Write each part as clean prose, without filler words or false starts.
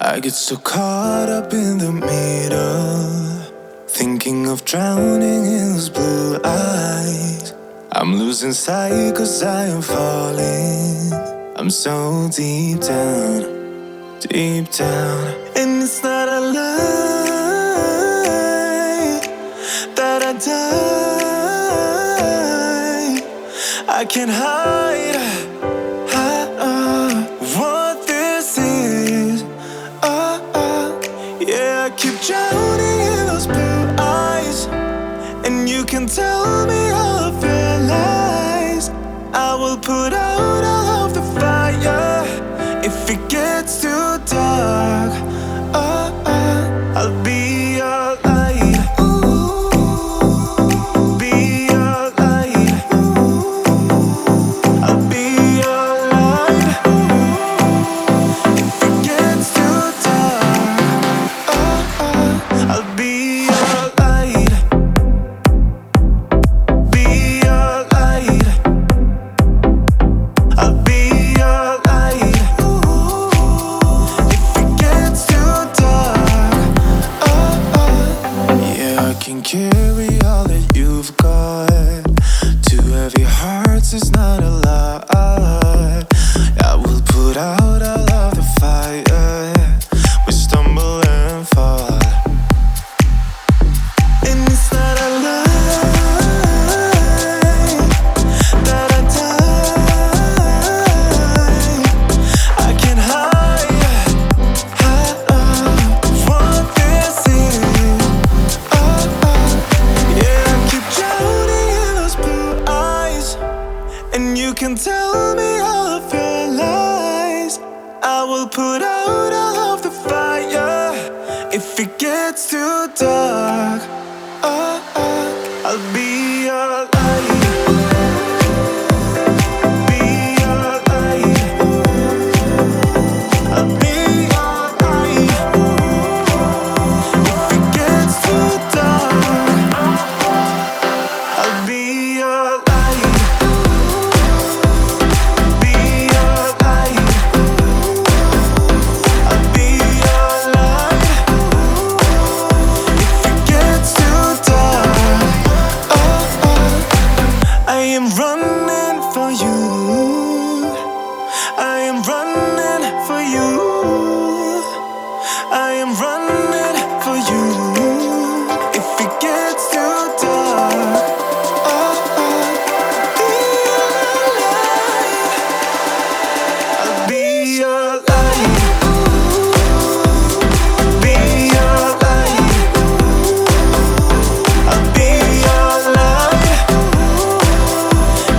I get so caught up in the middle, thinking of drowning in those blue eyes. I'm losing sight 'cause I am falling. I'm so deep down, deep down. And it's not a lie that I die. I can't hide what this is. Yeah, I keep drowning in those blue eyes, and you can tell me all of your lies. I will put out all of the fire if it gets too dark. I'll be your light. Be your light. I'll be your light. If it gets too dark, I'll be your light. Be your light. I'll be your light. If it gets too dark, yeah, I can carry all that you've got. Two heavy hearts is not a lie. I will put out all of the fire. We stumble and fall, and it's not a lie that I die. I can't hide what this is. Yeah, I keep drowning in those blue eyes, and you can tell me all of your lies. I will put out all of the fire if it gets too dark. I'll be your light. Be your light. I'll be your light. If it gets too dark, I'll be your light. Be your light. I'll be your light. If it gets too dark, I am running for you. I am running for you. I am running for you. If it gets too dark, be your light. I'll be your light. I'll be your light.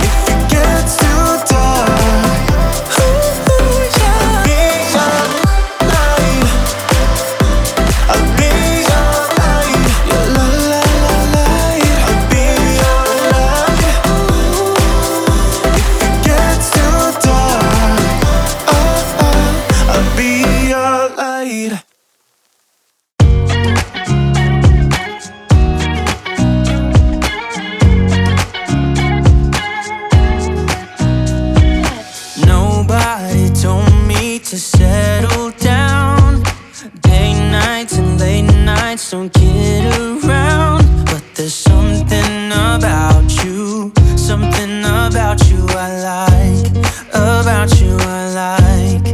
If it gets too dark, I'll be your light. I'll be your light. Your light. I'll be your light. If it gets too dark, I'll be your light. Nobody told me to settle down. Day nights and late nights don't get around. But there's something about you, something about you I like, about you I like.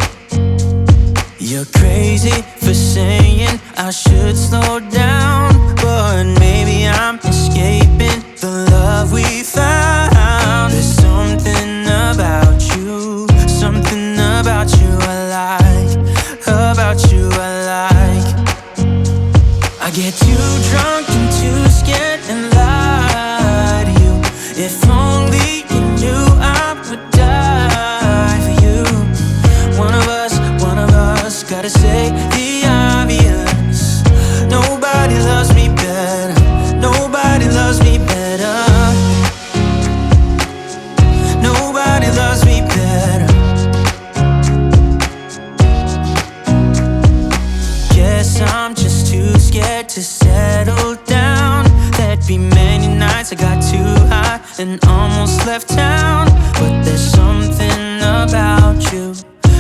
You're crazy for saying I should slow down, but maybe I'm escaping the love we found. There's something about you, something about you I like, about you I like. I get too drunk and too scared and lie to you. If only you knew I would die for you. One of us, gotta say the obvious. Nobody loves me better. Nobody loves me better. Nobody loves me better. Guess I'm just too scared to settle down. There'd be many nights I got too high and almost left town. But there's something about you,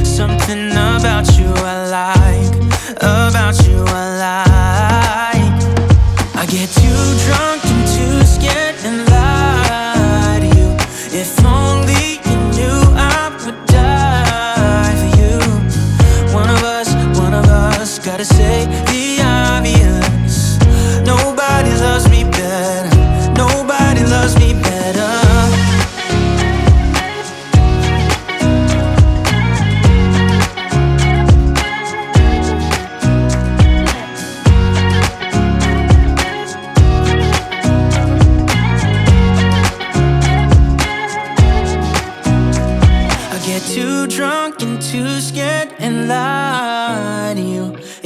something about you I like.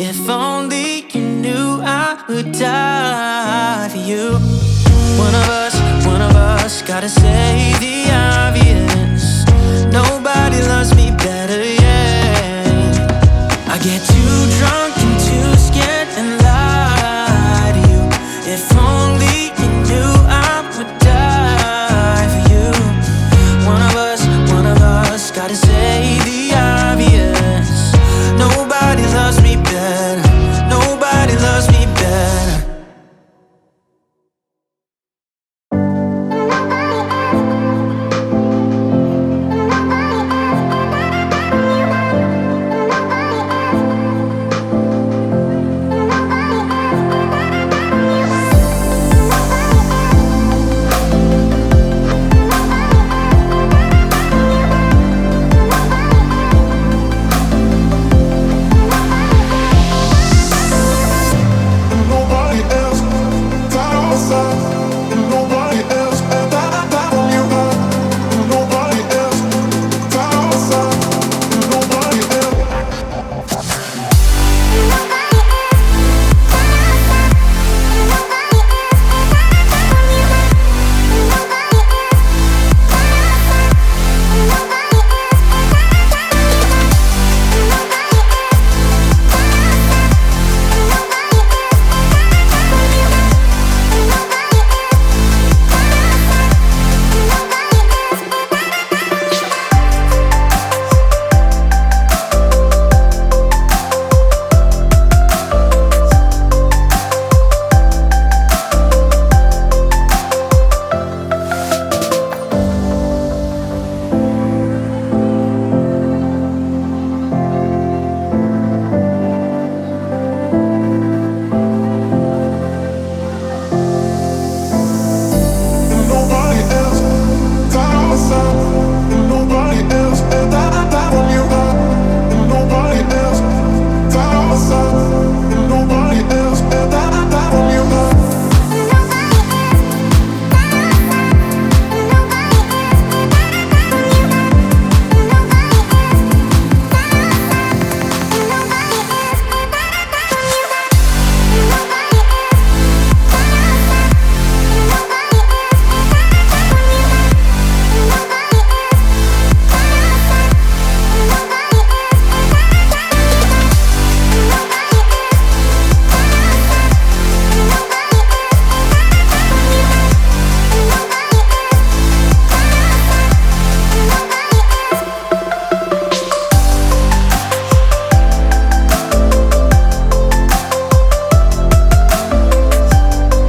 If only you knew I would die for you. One of us gotta say the obvious. Nobody loves me better, yeah. I get too